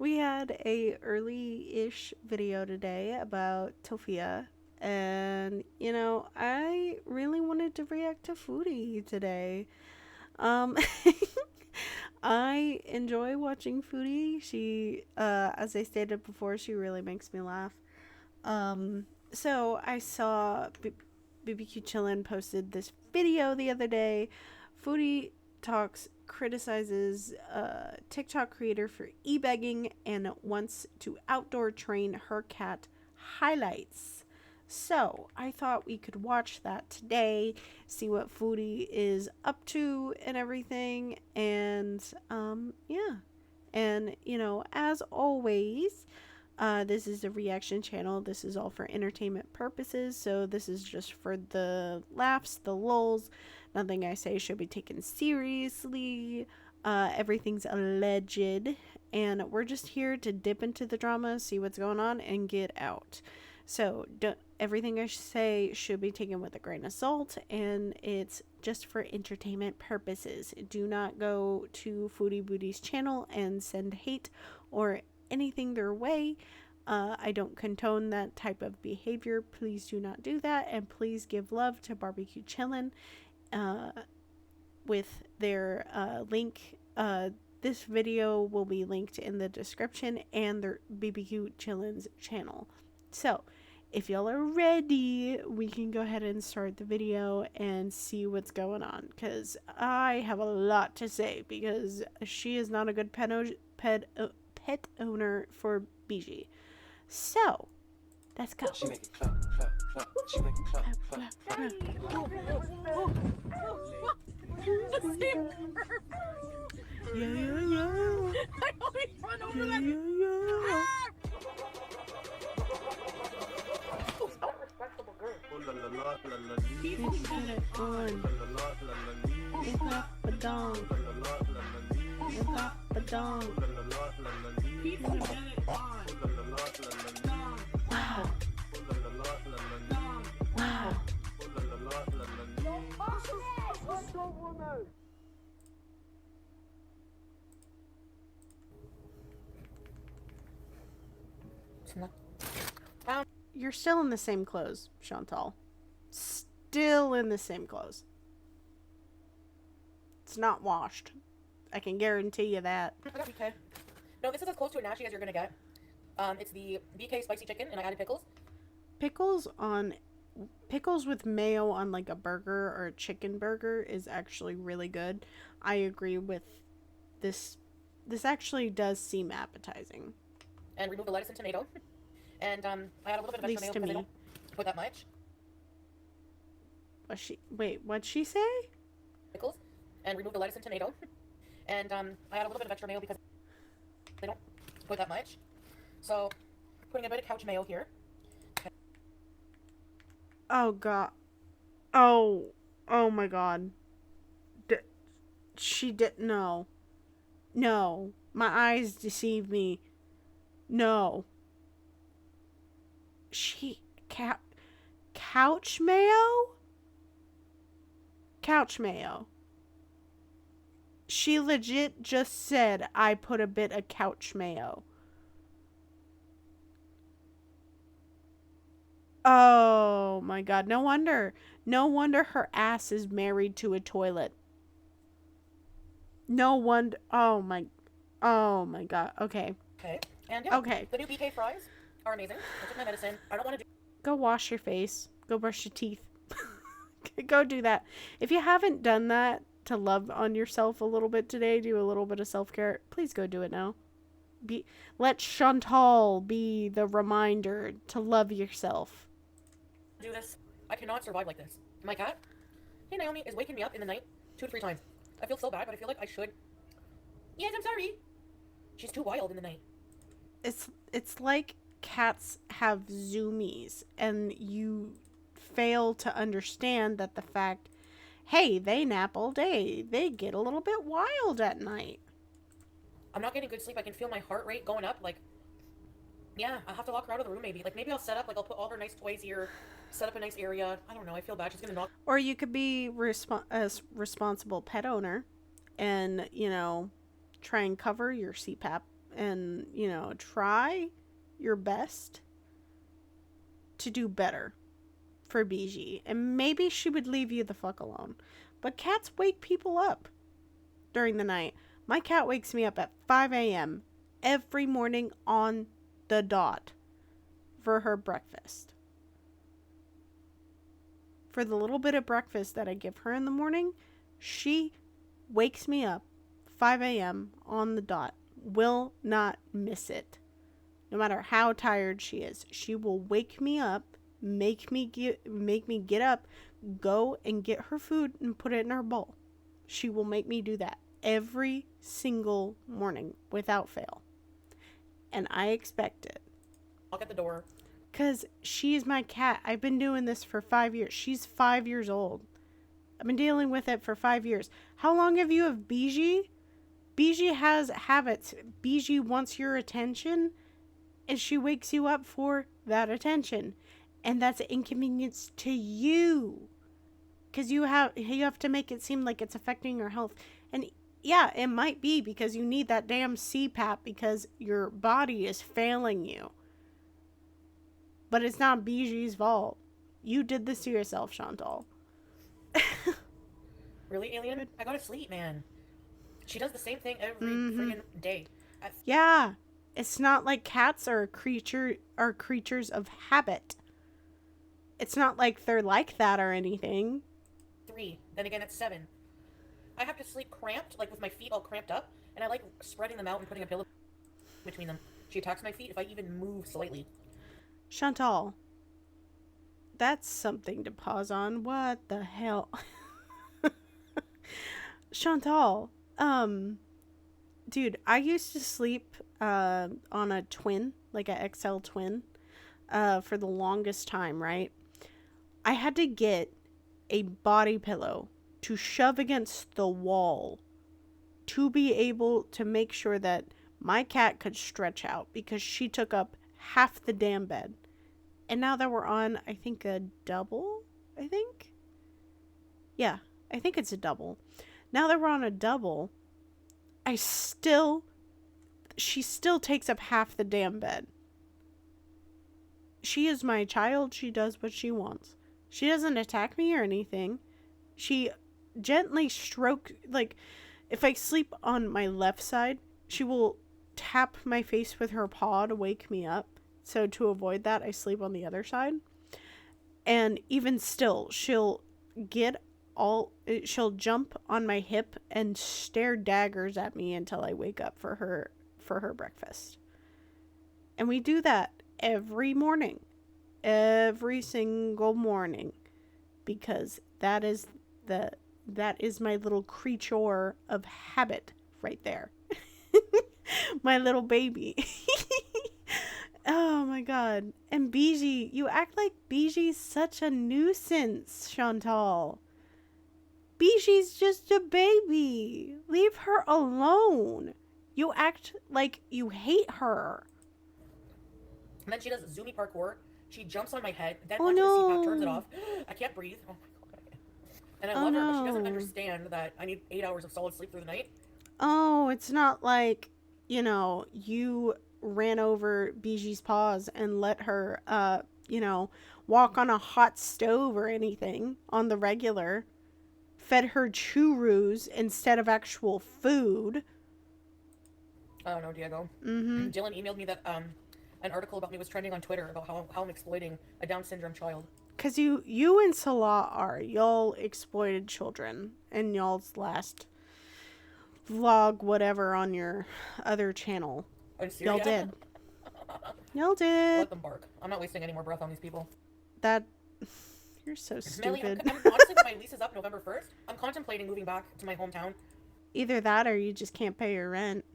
We had a early-ish video today about Tofia, and I really wanted to react to Foodie today. Um, I enjoy watching Foodie. She, as I stated before, she really makes me laugh. So I saw BBQ Chillin posted this video the other day. Foodie Talks criticizes a TikTok creator for e-begging and wants to outdoor train her cat highlights. So I thought we could watch that today, see what Foodie is up to and everything. And yeah. And as always, this is a reaction channel. This is all for entertainment purposes. So this is just for the laughs, the lulz. Nothing I say should be taken seriously. Everything's alleged. And we're just here to dip into the drama, see what's going on, and get out. So everything I say should be taken with a grain of salt. And it's just for entertainment purposes. Do not go to Foodie Booty's channel and send hate or anything their way. I don't condone that type of behavior. Please do not do that, and please give love to Barbecue Chillin' with their link. This video will be linked in the description and their BBQ Chillin's channel. So if y'all are ready, we can go ahead and start the video and see what's going on, because I have a lot to say, because she is not a good pet owner for BG. So let's go. She make it clap, clap, clap. She make it clap, clap, clap. Yeah, yeah, yeah. I always run over Yeah, that. yeah, yeah. Respectable girl. Bitch, get it on. It's not a dong. It's not a dong. People get it on. Wow. Wow. You're still in the same clothes, Chantal. Still in the same clothes. It's not washed. I can guarantee you that. I got BK. No, this is as close to a nashi as you're gonna get. It's the BK spicy chicken, and I added pickles. Pickles with mayo on like a burger or a chicken burger is actually really good. I agree with this. This actually does seem appetizing. And remove the lettuce and tomato. And I add a little bit of At least extra to mayo me. because I don't put that much. Wait, what'd she say? Pickles. And remove the lettuce and tomato. And I add a little bit of extra mayo because they don't put that much. So, putting a bit of couch mayo here. Oh god. Oh my god. She did no. No. My eyes deceive me. No. Couch mayo? Couch mayo. She legit just said I put a bit of couch mayo. Oh my god. No wonder her ass is married to a toilet. No wonder. Oh my god. Okay. Okay. And yeah. Okay. The new BK fries are amazing. I took my medicine. I don't want to do. Go wash your face. Go brush your teeth. Go do that. If you haven't done that to love on yourself a little bit today, do a little bit of self-care, please go do it now. Let Chantal be the reminder to love yourself. Do this. I cannot survive like this. My cat, hey Naomi, is waking me up in the night 2 to 3 times. I feel so bad, but I feel like I should. Yes, I'm sorry. She's too wild in the night. It's like cats have zoomies, and you fail to understand that the fact, hey, they nap all day. They get a little bit wild at night. I'm not getting good sleep. I can feel my heart rate going up. Like, yeah, I'll have to lock her out of the room maybe. Like, maybe I'll set up, like, I'll put all her nice toys here, set up a nice area. I don't know. I feel bad. She's going to knock. Or you could be a responsible pet owner and, try and cover your CPAP and, you know, try your best to do better for BG. And maybe she would leave you the fuck alone. But cats wake people up during the night. My cat wakes me up at 5 a.m. every morning on the dot for her breakfast. For the little bit of breakfast that I give her in the morning, she wakes me up 5 a.m. on the dot. Will not miss it. No matter how tired she is, she will wake me up, make me get up, go and get her food and put it in her bowl. She will make me do that every single morning without fail. And I expect it. Knock at the door. Because she is my cat. I've been doing this for 5 years. She's 5 years old. I've been dealing with it for 5 years. How long have you have Bijou? Bijou has habits. Bijou wants your attention, and she wakes you up for that attention. And that's an inconvenience to you. Because you have to make it seem like it's affecting your health. And yeah, it might be because you need that damn CPAP because your body is failing you. But it's not Bijou's fault. You did this to yourself, Chantal. Really, Alien? I gotta sleep, man. She does the same thing every freaking day. Yeah. It's not like cats are creatures of habit. It's not like they're like that or anything. 3. Then again at 7. I have to sleep cramped, like with my feet all cramped up, and I like spreading them out and putting a pillow between them. She attacks my feet if I even move slightly. Chantal, that's something to pause on. What the hell? Chantal, dude, I used to sleep on a twin, like a XL twin, for the longest time, right? I had to get a body pillow to shove against the wall to be able to make sure that my cat could stretch out because she took up half the damn bed. And now that we're on, I think, a double, I think? Yeah, I think it's a double. Now that we're on a double, she still takes up half the damn bed. She is my child. She does what she wants. She doesn't attack me or anything. She gently like, if I sleep on my left side, she will tap my face with her paw to wake me up. So to avoid that, I sleep on the other side. And even still, she'll jump on my hip and stare daggers at me until I wake up for her breakfast. And we do that every morning. Every single morning. Because that is my little creature of habit right there. My little baby. Oh my god. And Bijou, you act like Bijou's such a nuisance, Chantal. Bijou's just a baby. Leave her alone. You act like you hate her. And then she does zoomy parkour. She jumps on my head, then Oh onto the no. CPAP, turns it off. I can't breathe. Oh my god. And I love her, but she doesn't understand that I need 8 hours of solid sleep through the night. Oh, it's not like, you ran over Bijou's paws and let her, walk on a hot stove or anything on the regular. Fed her churros instead of actual food. Oh no, Diego. Mm-hmm. Dylan emailed me that an article about me was trending on Twitter about how I'm exploiting a Down syndrome child. Because you and Salah y'all exploited children in y'all's last vlog, whatever, on your other channel. Y'all did. Y'all did. Let them bark. I'm not wasting any more breath on these people. You're so Melly, stupid. I'm honestly, when my lease is up November 1st, I'm contemplating moving back to my hometown. Either that or you just can't pay your rent.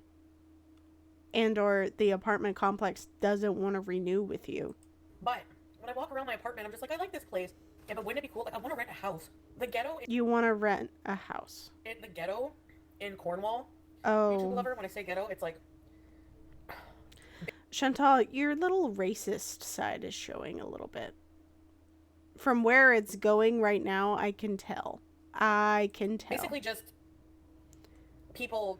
And or the apartment complex doesn't want to renew with you. But when I walk around my apartment, I'm just like, I like this place. Yeah, but wouldn't it be cool? Like, I want to rent a house. The ghetto. You want to rent a house. The ghetto in Cornwall. Oh. YouTube lover, when I say ghetto, it's like... Chantal, your little racist side is showing a little bit. From where it's going right now, I can tell. Basically just people...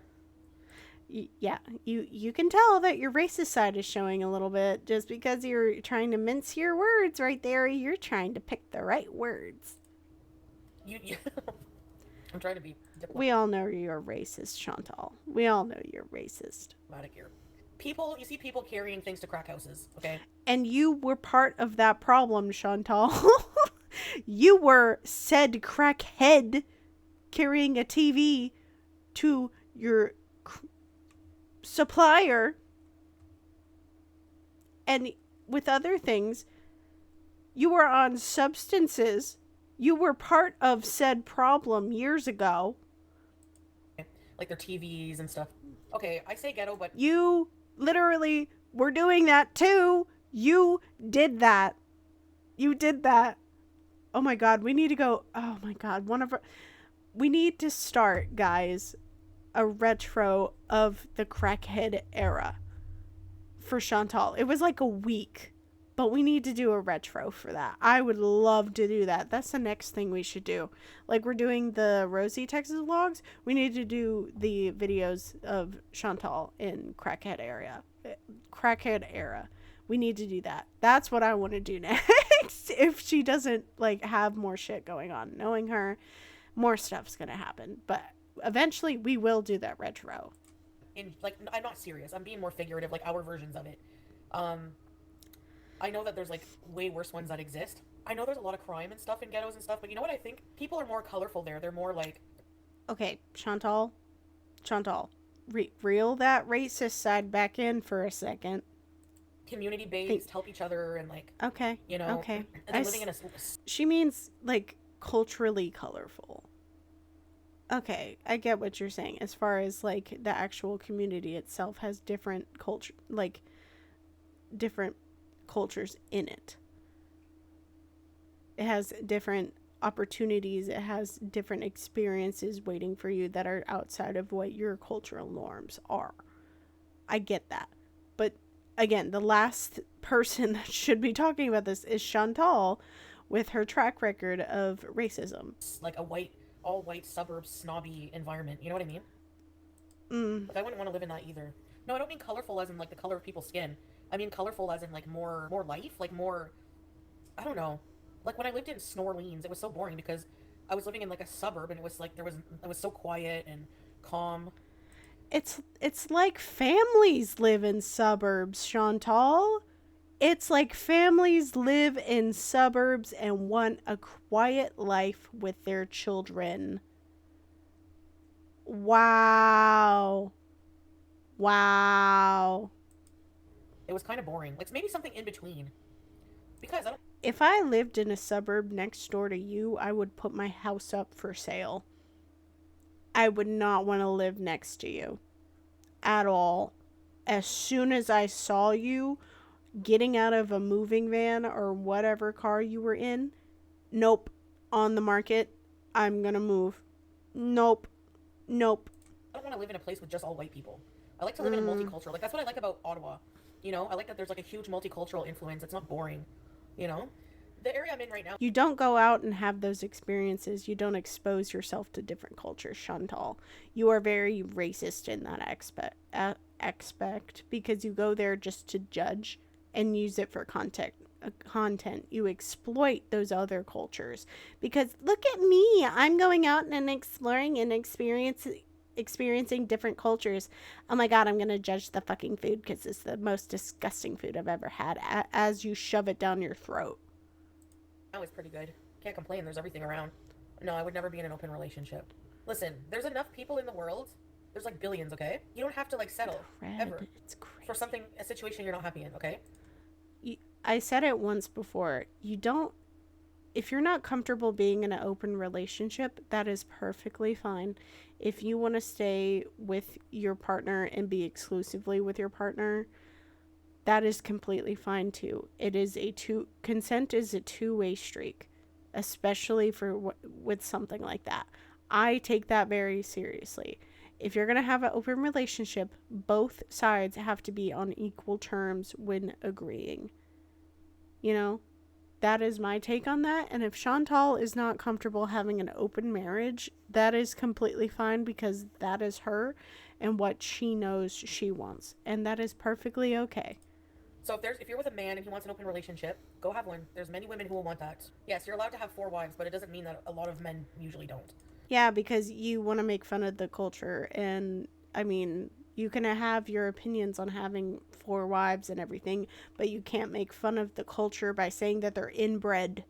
Yeah, you can tell that your racist side is showing a little bit just because you're trying to mince your words right there. You're trying to pick the right words. You I'm trying to be We all know you're racist, Chantal. We all know you're racist. diplomatic here. You see people carrying things to crack houses, okay? And you were part of that problem, Chantal. You were said crackhead carrying a TV to your supplier, and with other things, you were on substances. You were part of said problem years ago. Like their TVs and stuff. Okay, I say ghetto, but You literally were doing that too. You did that. You did that. Oh my god, we need to go. Oh my god, we need to start, guys, a retro of the crackhead era for Chantal. It was like a week, but we need to do a retro for that. I would love to do that. That's the next thing we should do. Like we're doing the Rosie Texas vlogs, we need to do the videos of Chantal in crackhead era. We need to do that. That's what I want to do next. If she doesn't like have more shit going on, knowing her, more stuff's gonna happen. But eventually we will do that retro. I'm not serious. I'm being more figurative, like our versions of it. I know that there's like way worse ones that exist. I know there's a lot of crime and stuff in ghettos and stuff, but you know what I think? People are more colorful there. They're more like, Okay, Chantal, reel that racist side back in for a second. community based, help each other, and like, Okay, you know, okay. and they're living in a She means like culturally colorful. Okay, I get what you're saying. As far as like the actual community itself has different different cultures in it. It has different opportunities. It has different experiences waiting for you that are outside of what your cultural norms are. I get that. But again, the last person that should be talking about this is Chantal with her track record of racism. like a all white suburb snobby environment. You know what I mean? Mm. Like I wouldn't want to live in that either. No, I don't mean colorful as in like the color of people's skin. I mean colorful as in like more life, like more. I don't know. Like when I lived in Snorleans, it was so boring because I was living in like a suburb and it was like it was so quiet and calm. It's like families live in suburbs, Chantal. It's like families live in suburbs and want a quiet life with their children. Wow. Wow. It was kind of boring. Like maybe something in between. Because I don't. If I lived in a suburb next door to you, I would put my house up for sale. I would not want to live next to you at all. As soon as I saw you getting out of a moving van or whatever car you were in, nope, on the market, I'm gonna move. Nope. I don't want to live in a place with just all white people. I like to live in a multicultural. Like that's what I like about Ottawa. You know, I like that there's like a huge multicultural influence. It's not boring. You know, the area I'm in right now. You don't go out and have those experiences. You don't expose yourself to different cultures, Chantal. You are very racist in that aspect because you go there just to judge and use it for content. You exploit those other cultures because look at me. I'm going out and exploring and experiencing different cultures. Oh my god, I'm gonna judge the fucking food because it's the most disgusting food I've ever had as you shove it down your throat. That was pretty good. Can't complain. There's everything around. No, I would never be in an open relationship. Listen, there's enough people in the world. There's like billions, okay? You don't have to like settle ever It's crazy. for a situation you're not happy in, okay? I said it once before. If you're not comfortable being in an open relationship, that is perfectly fine. If you want to stay with your partner and be exclusively with your partner, that is completely fine too. Consent is a two-way streak, especially with something like that. I take that very seriously. If you're going to have an open relationship, both sides have to be on equal terms when agreeing. You know? That is my take on that. And if Chantal is not comfortable having an open marriage, that is completely fine because that is her and what she knows she wants. And that is perfectly okay. So if you're with a man and he wants an open relationship, go have one. There's many women who will want that. Yes, you're allowed to have 4 wives, but it doesn't mean that a lot of men usually don't. Yeah, because you want to make fun of the culture. And I mean, you can have your opinions on having 4 wives and everything, but you can't make fun of the culture by saying that they're inbred.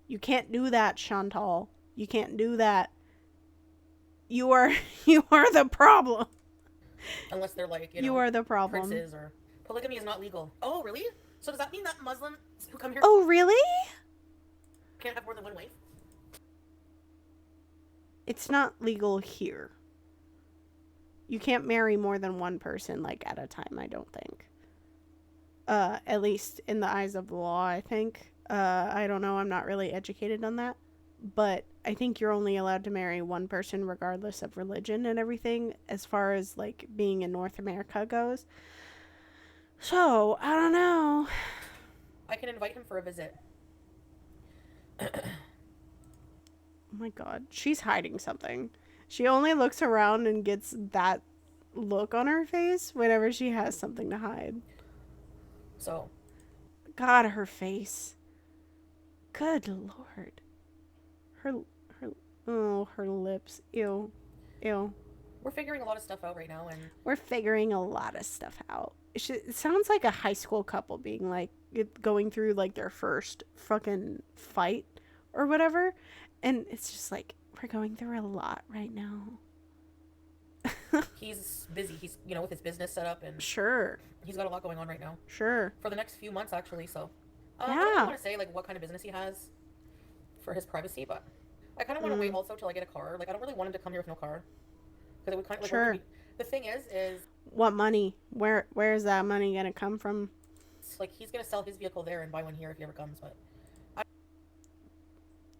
You can't do that, Chantal. You can't do that. You are you are the problem. Unless they're like, You are the problem. princes or polygamy is not legal. Oh, really? So does that mean that Muslims who come here Oh, really? can't have more than one wife? It's not legal here. You can't marry more than one person like at a time, I don't think. At least in the eyes of the law, I think. I don't know, I'm not really educated on that. But I think you're only allowed to marry one person regardless of religion and everything as far as like being in North America goes. So, I don't know. I can invite him for a visit. Oh my god, she's hiding something. She only looks around and gets that look on her face whenever she has something to hide. So, God, her face. Good lord. Her her lips. Ew. Ew. we're figuring a lot of stuff out right now, and We're figuring a lot of stuff out. It sounds like a high school couple being like going through like their first fucking fight or whatever, and it's just like we're going through a lot right now. he's busy. He's, with his business set up, and Sure. he's got a lot going on right now. Sure. For the next few months, actually, so. I don't Yeah. want to say, like, what kind of business he has for his privacy, but I kind of want to wait also till I get a car. Like, I don't really want him to come here with no car. Because it would kind of, like, Sure. the thing is, What money? Where is that money gonna come from? like, he's going to sell his vehicle there and buy one here if he ever comes, but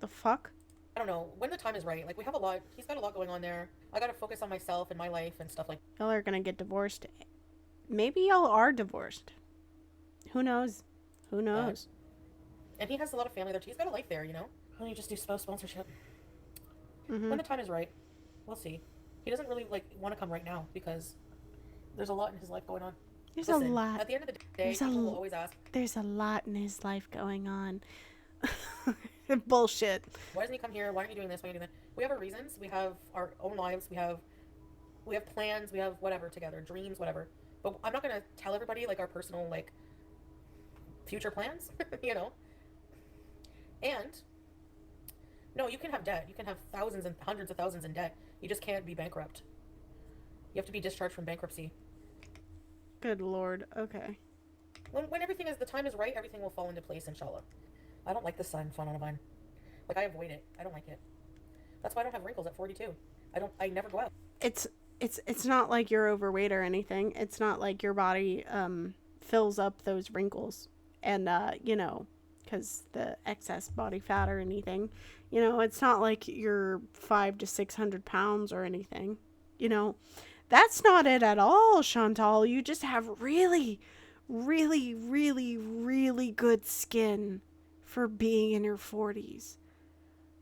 The fuck? I don't know. When the time is right, like, we have a lot, he's got a lot going on there. I got to focus on myself and my life and stuff like Y'all are gonna get divorced. Maybe y'all are divorced. Who knows? Who knows? And he has a lot of family there, too. He's got a life there, Why don't you just do spouse sponsorship? Mm-hmm. When the time is right, we'll see. He doesn't really, like, want to come right now because there's a lot in his life going on. There's Listen, a lot. At the end of the day, There's people will always ask, There's a lot in his life going on. Bullshit. why doesn't he come here? Why aren't you doing this? Why aren't you doing that? We have our reasons. We have our own lives. We have plans. We have whatever together, dreams, whatever. But I'm not gonna tell everybody like our personal like future plans, And no, you can have debt. You can have thousands and hundreds of thousands in debt. You just can't be bankrupt. You have to be discharged from bankruptcy. Good lord. Okay. When everything is the time is right, everything will fall into place, inshallah. I don't like the sun fun on a vine. Like I avoid it. I don't like it. That's why I don't have wrinkles at 42. I never go out. It's not like you're overweight or anything. It's not like your body fills up those wrinkles and because the excess body fat or anything. It's not like you're 500 to 600 pounds or anything. That's not it at all, Chantal. You just have really, really, really, really good skin for being in your 40s.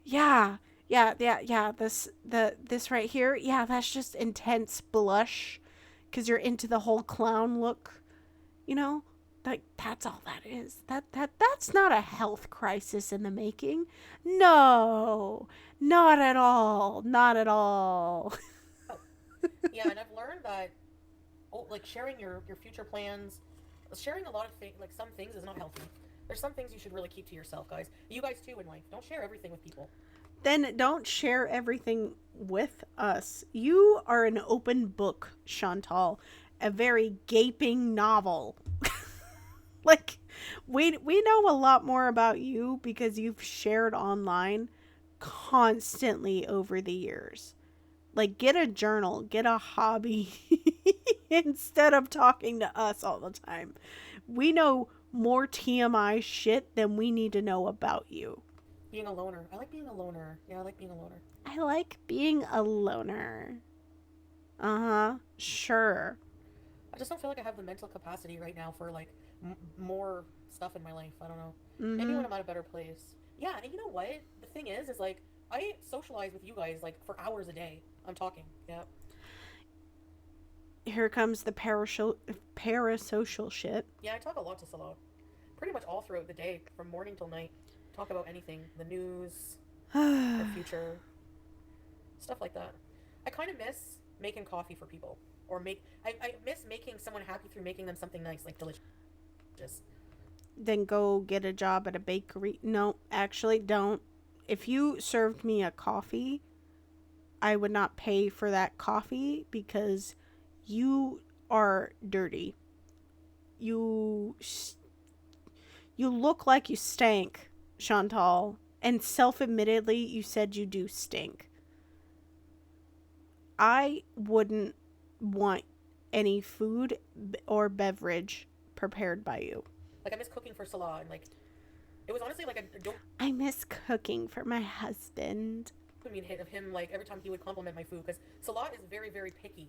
Yeah. This right here, yeah, that's just intense blush because you're into the whole clown look. That's all that is. That's not a health crisis in the making. No, not at all. Not at all. Yeah, and I've learned that, like sharing your future plans, sharing a lot of things, like some things is not healthy. There's some things you should really keep to yourself, guys. You guys too in life. Don't share everything with people. Then don't share everything with us. You are an open book, Chantal. A very gaping novel. Like, we know a lot more about you because you've shared online constantly over the years. Like, get a journal, get a hobby instead of talking to us all the time. We know more TMI shit than we need to know about you. Being a loner. I like being a loner. Yeah, I like being a loner. I like being a loner. Uh-huh. Sure. I just don't feel like I have the mental capacity right now for like more stuff in my life. I don't know. Maybe Mm-hmm. when I'm at a better place. Yeah, and you know what? The thing is like I socialize with you guys like for hours a day. I'm talking. Yeah. Here comes the parasocial shit. Yeah, I talk a lot to Salah. Pretty much all throughout the day, from morning till night. Talk about anything, the news, our future, stuff like that. I kind of miss making coffee for people, or I miss making someone happy through making them something nice, like delicious. Then go get a job at a bakery. No, actually, don't. If you served me a coffee, I would not pay for that coffee because you are dirty. You you look like you stank, Chantal, and self-admittedly you said you do stink. I wouldn't want any food or beverage prepared by you. Like I miss cooking for Salah, and like it was honestly like a don't I miss cooking for my husband. mean hit of him like every time he would compliment my food because Salah is very picky.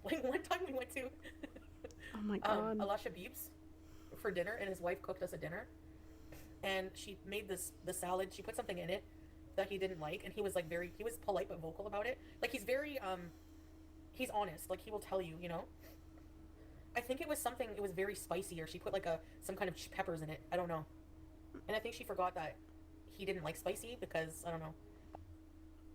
Like one time we went to Oh my god. Alasha Beebs for dinner, and his wife cooked us a dinner, and she made the salad. She put something in it that he didn't like, and he was like he was polite but vocal about it. Like he's very he's honest. Like he will tell you, you know. I think it was something. It was very spicy, or she put like some kind of peppers in it. I don't know, and I think she forgot that he didn't like spicy because I don't know.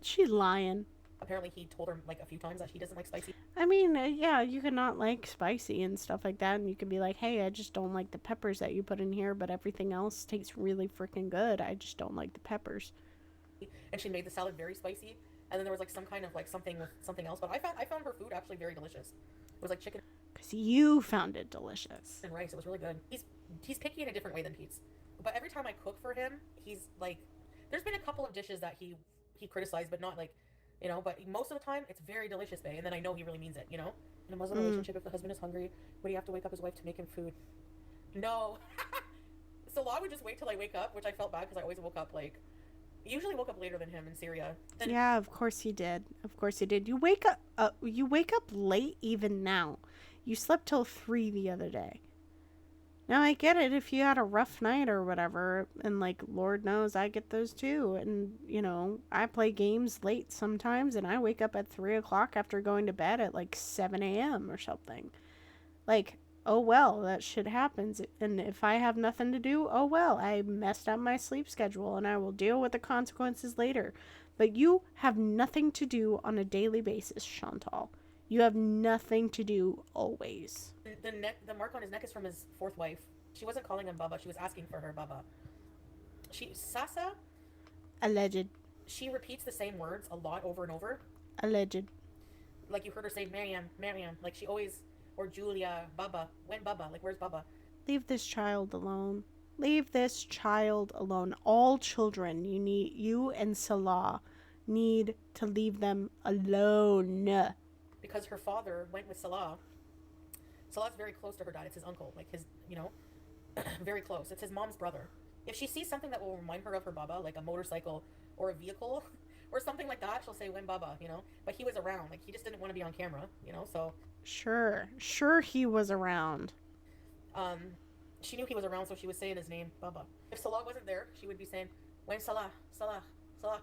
She's lying. Apparently, he told her like a few times that he doesn't like spicy. I mean, yeah, you could not like spicy and stuff like that, and you could be like, hey, I just don't like the peppers that you put in here, but everything else tastes really freaking good. I just don't like the peppers. And she made the salad very spicy, and then there was like some kind of like something with something else. But I found her food actually very delicious. It was like chicken Because you found it delicious. and rice. It was really good. He's picky in a different way than Pete's. But every time I cook for him, he's like, there's been a couple of dishes that he criticized, but not like, you know. But most of the time, it's very delicious, babe. And then I know he really means it, you know. In a Muslim relationship, if the husband is hungry, would he have to wake up his wife to make him food? No. So I would just wait till I wake up, which I felt bad because I always woke up like, usually woke up later than him in Syria. And Yeah, of course you did. Of course you did. You wake up late even now. You slept till 3 the other day. Now I get it if you had a rough night or whatever, and like Lord knows I get those too. And I play games late sometimes, and I wake up at 3 o'clock after going to bed at like 7 a.m. or something. Like, oh well, that shit happens. And if I have nothing to do, oh well, I messed up my sleep schedule, and I will deal with the consequences later. But you have nothing to do on a daily basis, Chantal. You have nothing to do always. the mark on his neck is from his fourth wife. She wasn't calling him Baba. She was asking for her Baba. Sasa, Alleged. she repeats the same words a lot over and over. Alleged. Like you heard her say Mariam, Mariam. Like she always, or Julia, Baba. When Baba? Like where's Baba? Leave this child alone. Leave this child alone. All children, you and Salah need to leave them alone. Because her father went with Salah. Salah's very close to her dad. It's his uncle. Like his, very close. It's his mom's brother. If she sees something that will remind her of her Baba, like a motorcycle or a vehicle or something like that, she'll say, when Baba, But he was around. Like he just didn't want to be on camera, So, Sure he was around. um, she knew he was around, so she was saying his name, Baba. If Salah wasn't there, she would be saying, when Salah, Salah, Salah.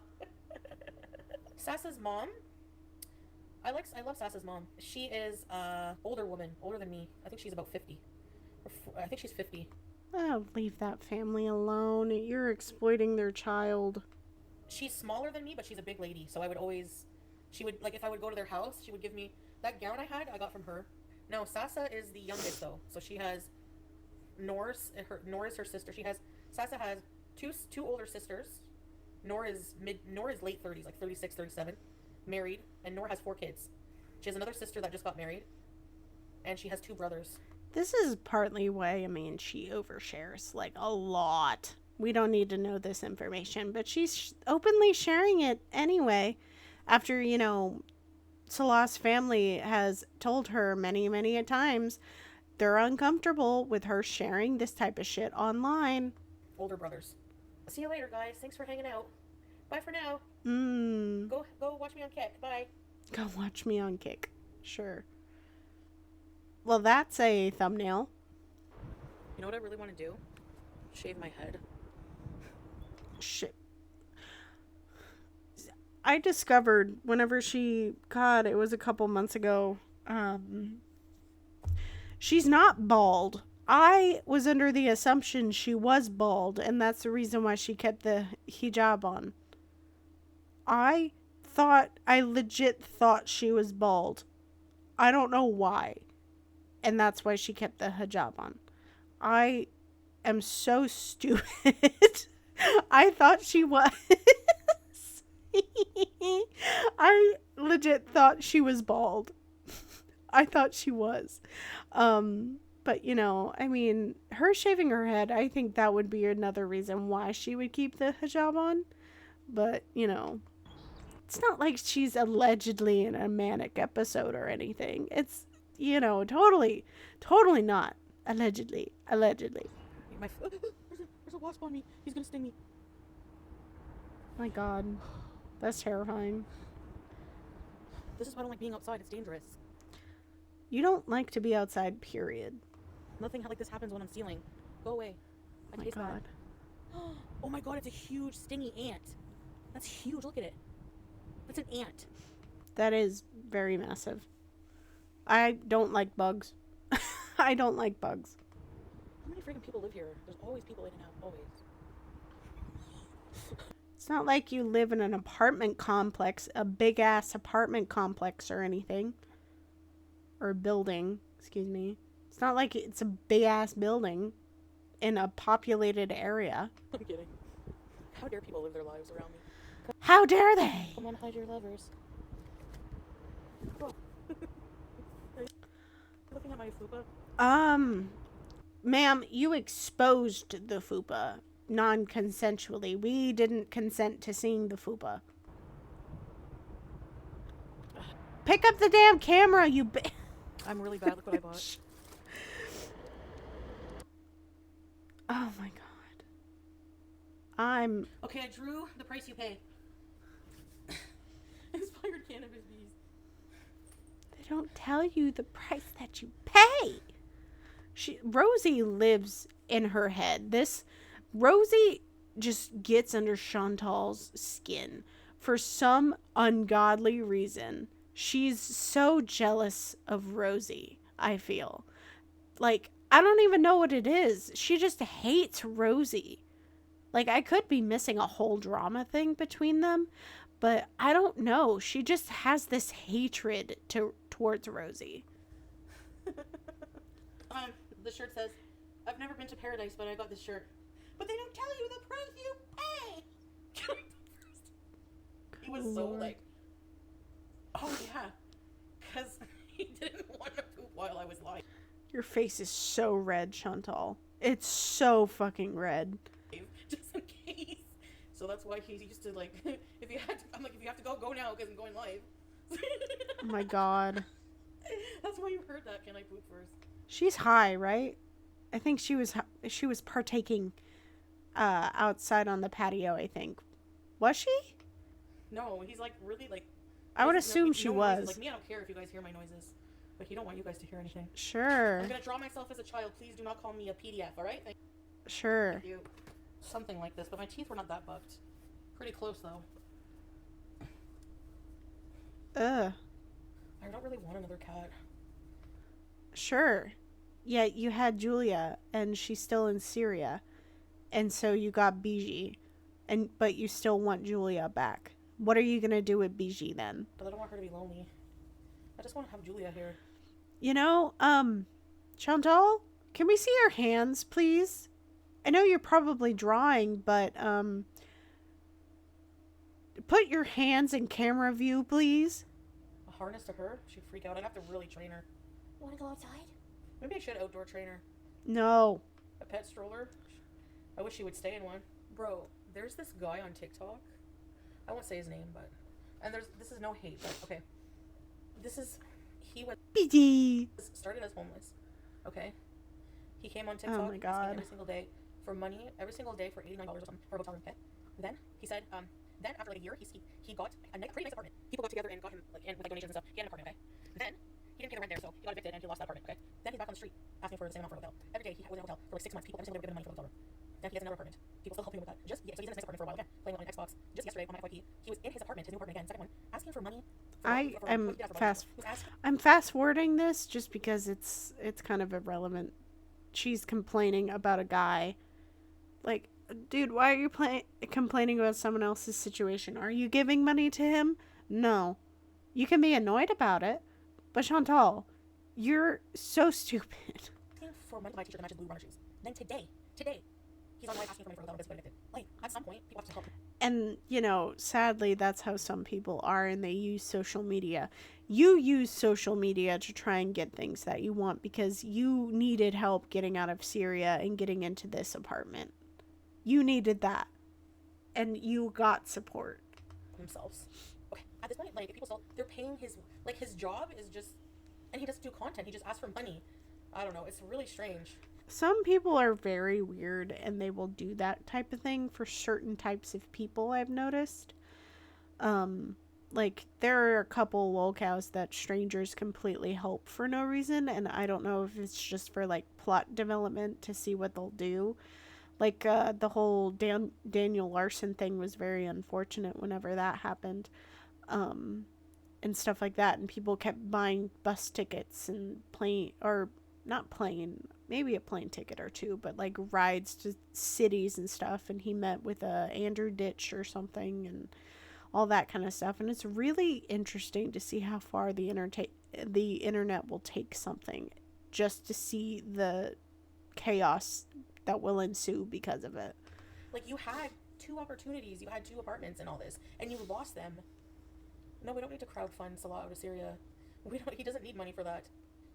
Sasa's mom, I love Sasa's mom. She is older woman, older than me. I think she's about 50. I think she's 50. Oh, leave that family alone. You're exploiting their child. She's smaller than me, but she's a big lady. So she would, like, if I would go to their house, she would give me that gown I got from her. No, Sasa is the youngest though. So she has Noor is her sister. Sasa has two older sisters. Noor is late 30s, like 36, 37, married, and Noor has 4 kids. She has another sister that just got married, and she has 2 brothers. This is partly why, she overshares, like, a lot. We don't need to know this information, but she's openly sharing it anyway. After, Salah's family has told her many, many a times they're uncomfortable with her sharing this type of shit online. Older brothers. See you later, guys. Thanks for hanging out. Bye for now. Go watch me on Kick. Bye. Go watch me on Kick. Sure. Well, that's a thumbnail. You know what I really want to do? Shave my head. Shit. I discovered whenever God, it was a couple months ago. She's not bald. I was under the assumption she was bald, and that's the reason why she kept the hijab on. I legit thought she was bald. I don't know why. And that's why she kept the hijab on. I am so stupid. I thought she was. I legit thought she was bald. I thought she was. But you know, I mean, her shaving her head, I think that would be another reason why she would keep the hijab on. But, you know, it's not like she's allegedly in a manic episode or anything. It's, you know, totally not. Allegedly. There's a wasp on me. He's gonna sting me. My God. That's terrifying. This is why I don't like being outside. It's dangerous. You don't like to be outside, period. Nothing like this happens when I'm stealing. Go away. My God. Oh my God, it's a huge stingy ant. That's huge. Look at it. That's an ant. That is very massive. I don't like bugs. I don't like bugs. How many freaking people live here? There's always people in and out. Always. It's not like you live in an apartment complex, a big ass apartment complex or anything. Or building, excuse me. It's not like it's a big ass building in a populated area. I'm kidding. How dare people live their lives around me? How dare they? Come on, hide your lovers. Oh. Looking at my Fupa? Ma'am, you exposed the Fupa non-consensually. We didn't consent to seeing the Fupa. Pick up the damn camera, you I'm really bad. Look what I bought. Oh my God. I'm... Okay, I drew the price you pay. Inspired cannabis bees. They don't tell you the price that you pay. Rosie lives in her head. Rosie just gets under Chantal's skin for some ungodly reason. She's so jealous of Rosie, I feel. Like, I don't even know what it is. She just hates Rosie. Like, I could be missing a whole drama thing between them, but I don't know. She just has this hatred towards Rosie. The shirt says, I've never been to paradise, but I got this shirt. But they don't tell you the price you pay. He was so like, oh yeah, because he didn't want to poop while I was lying. Your face is so red, Chantal. It's so fucking red. Just in case. So that's why he used to like, if you have to go now because I'm going live. Oh my God. That's why you heard that. Can I poop first? She's high, right? I think she was partaking outside on the patio, I think. Was she? No, he's like really like. I would assume she was. Like me, I don't care if you guys hear my noises, but he don't want you guys to hear anything. Sure. I'm gonna draw myself as a child. Please do not call me a PDF. All right? Sure. Thank you. Something like this, but my teeth were not that bucked. Pretty close though. Ugh. I don't really want another cat. Sure. Yeah, you had Julia, and she's still in Syria, and so you got Biji, but you still want Julia back. What are you gonna do with Biji then? But I don't want her to be lonely. I just want to have Julia here. You know, Chantal, can we see your hands, please? I know you're probably drawing, but put your hands in camera view, please. A harness to her? She'd freak out. I'd have to really train her. Want to go outside? Maybe I should outdoor train her. No. A pet stroller? I wish she would stay in one. Bro, there's this guy on TikTok. I won't say his name, but... And this is no hate, but okay. He started as homeless. Okay? He came on TikTok Oh my God. every single day for money, every single day for $89 or something for a hotel room. Okay? Then he said, then after like a year, he got a pretty nice apartment. People got together and got him like with donations and stuff. He had an apartment, okay? Then he didn't pay the rent there, so he got evicted and he lost that apartment. Okay. Then he's back on the street asking for the same amount for a hotel. Every day he was in a hotel for like 6 months. People every single day were giving him money for the hotel room. Then he has another apartment. People still helping him with that. So he's in this nice apartment for a while again, playing on an Xbox. Just yesterday on my FYP, he was in his apartment, his new apartment again, second one, asking for money. I'm fast forwarding this just because it's kind of irrelevant. She's complaining about a guy. Like, dude, why are you complaining about someone else's situation? Are you giving money to him? No. You can be annoyed about it, but Chantal, you're so stupid. For money to buy a t-shirt that matches blue runner shoes. Then today, he's on the way asking for money for a hotel because he got evicted. Like, at some point, people have to help him. And, you know, sadly, that's how some people are, and they use social media. You use social media to try and get things that you want because you needed help getting out of Syria and getting into this apartment. You needed that. And you got support. Themselves. Okay, at this point, like, if people still, they're paying his job is just, and he doesn't do content, he just asks for money. I don't know, it's really strange. Some people are very weird and they will do that type of thing for certain types of people, I've noticed. Like, there are a couple lolcows that strangers completely help for no reason, and I don't know if it's just for, like, plot development to see what they'll do. Like, the whole Daniel Larson thing was very unfortunate whenever that happened. And stuff like that, and people kept buying bus tickets and maybe a plane ticket or two, but like rides to cities and stuff, and he met with Andrew Ditch or something and all that kind of stuff. And it's really interesting to see how far the internet will take something just to see the chaos that will ensue because of it. Like, you had 2 opportunities, you had 2 apartments and all this, and you lost them. No, we don't need to crowdfund Salah out of Syria. He doesn't need money for that.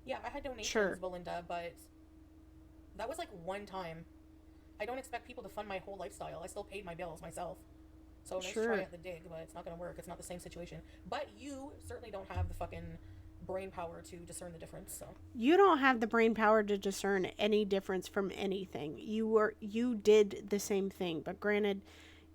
Yeah, I had donations, sure, Belinda, but that was like one time. I don't expect people to fund my whole lifestyle. I still paid my bills myself. So nice try at the dig, but it's not going to work. It's not the same situation. But you certainly don't have the fucking brain power to discern the difference. So you don't have the brain power to discern any difference from anything. You did the same thing, but granted,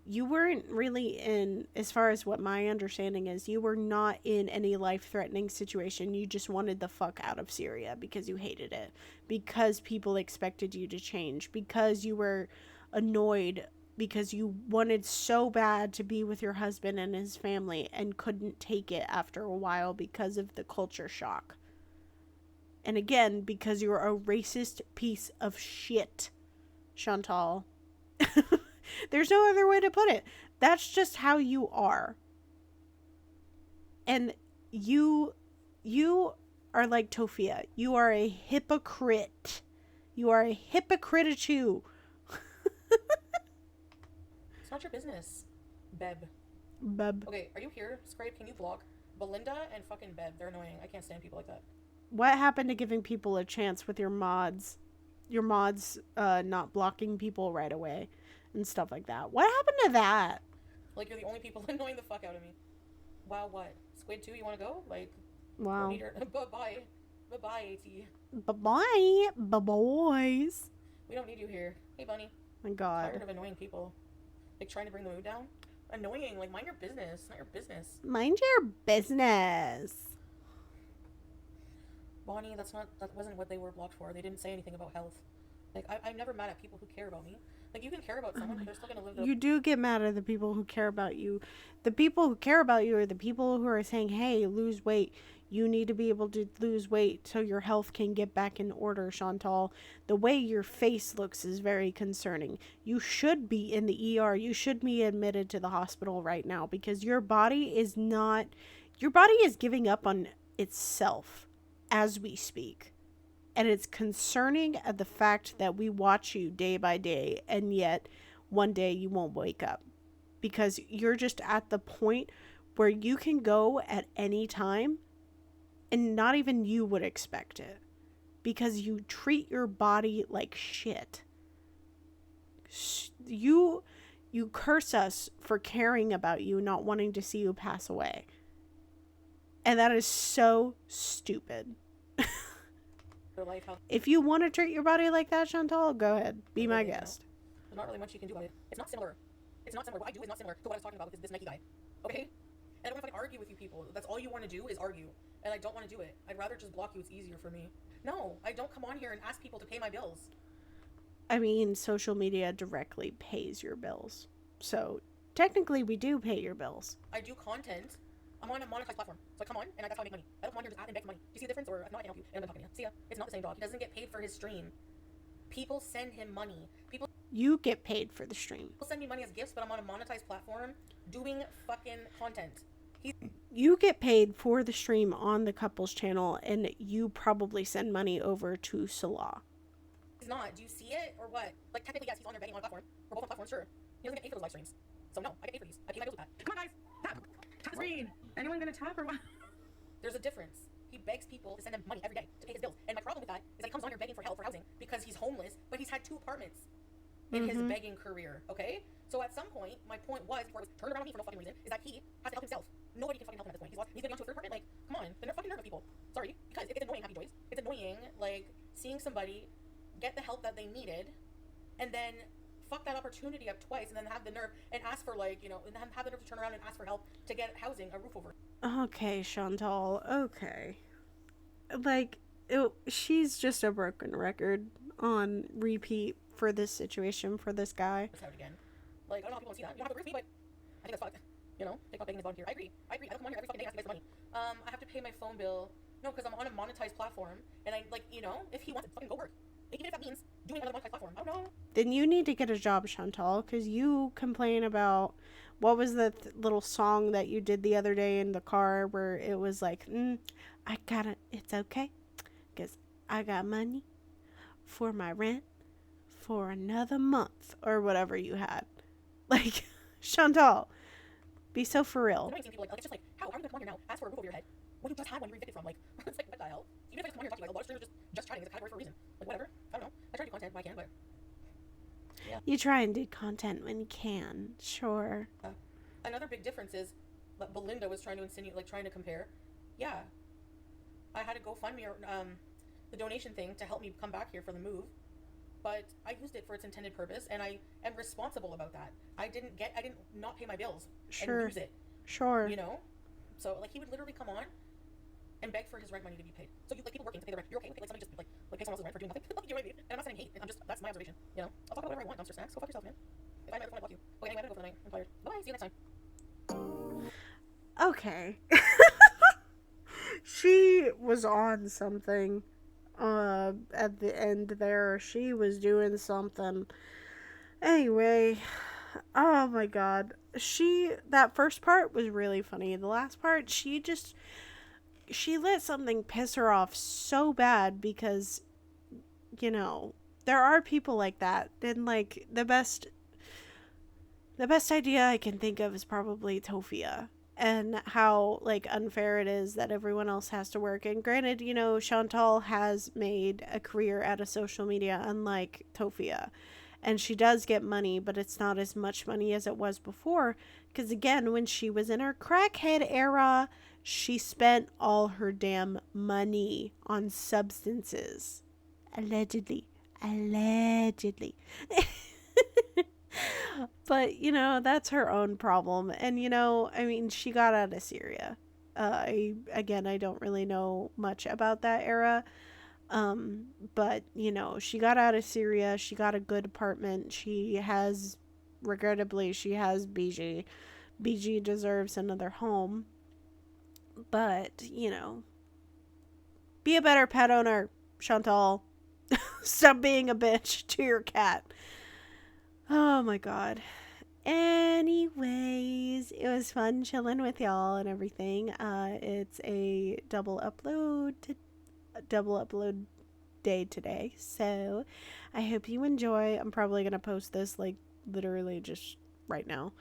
you weren't really in, as far as what my understanding is, you were not in any life-threatening situation. You just wanted the fuck out of Syria because you hated it, because people expected you to change, because you were annoyed, because you wanted so bad to be with your husband and his family and couldn't take it after a while because of the culture shock. And again, because you're a racist piece of shit, Chantal. There's no other way to put it. That's just how you are. And you are like Tofia. You are a hypocrite. You are a hypocrite-a-chew. It's not your business, Beb. Beb. Okay, are you here? Scrape, can you block Belinda and fucking Beb? They're annoying. I can't stand people like that. What happened to giving people a chance with your mods? Your mods not blocking people right away and stuff like that. What happened to that? Like, you're the only people annoying the fuck out of me. Wow, what? Squid 2, you want to go? Like, wow. Bye-bye. Bye-bye, AT. Bye-bye, boys. We don't need you here. Hey, Bunny. My God. I'm tired of annoying people. Like, trying to bring the mood down. Annoying. Like, mind your business. Not your business. Mind your business. Bonnie, that wasn't what they were blocked for. They didn't say anything about health. Like, I'm never mad at people who care about me. Like, you can care about someone, but they're still gonna live. You do get mad at the people who care about you. The people who care about you are the people who are saying, "Hey, lose weight. You need to be able to lose weight so your health can get back in order, Chantal. The way your face looks is very concerning. You should be in the ER. You should be admitted to the hospital right now because your body is giving up on itself as we speak." And it's concerning at the fact that we watch you day by day, and yet one day you won't wake up. Because you're just at the point where you can go at any time, and not even you would expect it. Because you treat your body like shit. You curse us for caring about you, not wanting to see you pass away. And that is so stupid. Life, if you want to treat your body like that, Chantal, go ahead. Be my guest. There's not really much you can do about it. It's not similar. What I do is not similar to what I was talking about with this Nike guy. Okay? And I don't want to argue with you people. That's all you want to do is argue. and I don't want to do it. I'd rather just block you. It's easier for me. No, I don't come on here and ask people to pay my bills. I mean, social media directly pays your bills. So technically, we do pay your bills. I do content. I'm on a monetized platform, so I come on and that's how I make money. I don't come on here and just and beg for money. Do you see the difference? Or if not, I can help you. And I'm done talking to you. See ya. It's not the same, dog. He doesn't get paid for his stream. People send him money. You get paid for the stream. People send me money as gifts, but I'm on a monetized platform doing fucking content. You get paid for the stream on the couple's channel, and you probably send money over to Salah. He's not. Do you see it or what? Like, technically, yes, he's on there begging on a platform. We're both on platforms, sure. He doesn't get paid for those live streams. So, no, I get paid for these. I pay my bills with that. Come on, guys. Tap. Tap the screen. Anyone gonna tap or what? There's a difference. He begs people to send him money every day to pay his bills. And my problem with that is that he comes on here begging for help for housing because he's homeless, but he's had 2 apartments in his begging career, okay? So at some point, my point was, before I was turned around on me for no fucking reason, is that he has to help himself. Nobody can fucking help him at this point. He's getting onto a 3rd apartment, like, come on, they're fucking nerve of people. Sorry, because it's annoying, Happy Joys. It's annoying, like, seeing somebody get the help that they needed, and then fuck that opportunity up twice, and then have the nerve and ask for, like, you know, and have the nerve to turn around and ask for help to get housing, a roof over. Okay, Chantal. Okay. Like, she's just a broken record on repeat for this situation, for this guy. Out again. Like, I don't know how people see that. You don't have to agree with me, but I think that's fucked. You know? Take off begging his volunteer. I agree. I don't come on here every fucking day and ask you guys for money. I have to pay my phone bill. No, because I'm on a monetized platform, and I, like, you know, if he wants to fucking go work. Even if that means doing another monetized platform. I don't know. Then you need to get a job, Chantal, because you complain about, what was the little song that you did the other day in the car where it was like, I got it, it's okay, because I got money for my rent for another month, or whatever you had. Like, Chantal, be so for real. I've seen people like, it's just like, how are you going to come on here now, ask for a roof over your head, when you just had one you were evicted from? Like, it's like, what the hell? Even if I just come on here and talk to you, like, a lot of strangers just chatting is a category for a reason. Like, whatever. I don't know. I try to do content when I can, but yeah. You try and do content when you can, sure. Another big difference is that Belinda was trying to insinuate, like, trying to compare. Yeah. I had a GoFundMe or the donation thing to help me come back here for the move, but I used it for its intended purpose, and I am responsible about that. I didn't not pay my bills and lose it. Sure. You know? So, like, he would literally come on and beg for his rent money to be paid. So, you, like, people working to pay the rent. You're okay with it? Like, somebody just, like pay someone else's rent for doing nothing? Like, you know what I mean? And I'm not saying hate. I'm just, that's my observation. You know? I'll talk about whatever I want. Dumpster snacks. Go fuck yourself, man. If I have another phone, I block you. Okay, anyway, I gotta go for the night. I'm tired. Bye. See you next time. Okay. She was on something at the end there. She was doing something. Anyway, oh my god. That first part was really funny. The last part, she let something piss her off so bad because, you know, there are people like that. And, like, the best idea I can think of is probably Tofia, and how, like, unfair it is that everyone else has to work. And granted, you know, Chantal has made a career out of social media, unlike Tofia, and she does get money, but it's not as much money as it was before, because again, when she was in her crackhead era, she spent all her damn money on substances. Allegedly. But, you know, that's her own problem. And, you know, I mean, she got out of Syria. I don't really know much about that era. But, you know, she got out of Syria. She got a good apartment. Regrettably, she has BG. BG deserves another home. But, you know, be a better pet owner, Chantal. Stop being a bitch to your cat. Oh my god. Anyways, it was fun chilling with y'all and everything. It's a double upload day today, so I hope you enjoy. I'm probably gonna post this like literally just right now.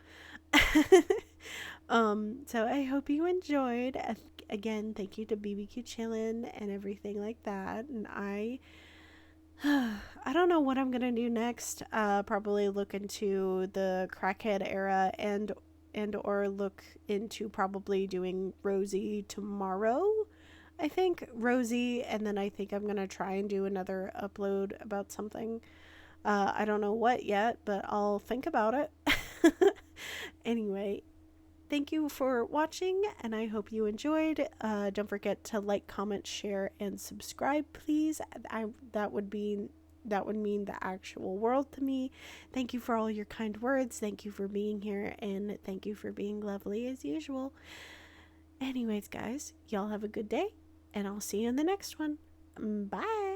So I hope you enjoyed. Again, thank you to BBQ Chillin' and everything like that. And I don't know what I'm gonna do next. Probably look into the crackhead era and or look into probably doing Rosie tomorrow. I think Rosie, and then I think I'm gonna try and do another upload about something. I don't know what yet, but I'll think about it. Anyway, thank you for watching, and I hope you enjoyed. Don't forget to like, comment, share, and subscribe, please. That would be that would mean the actual world to me. Thank you for all your kind words. Thank you for being here, and thank you for being lovely as usual. Anyways, guys, y'all have a good day, and I'll see you in the next one. Bye.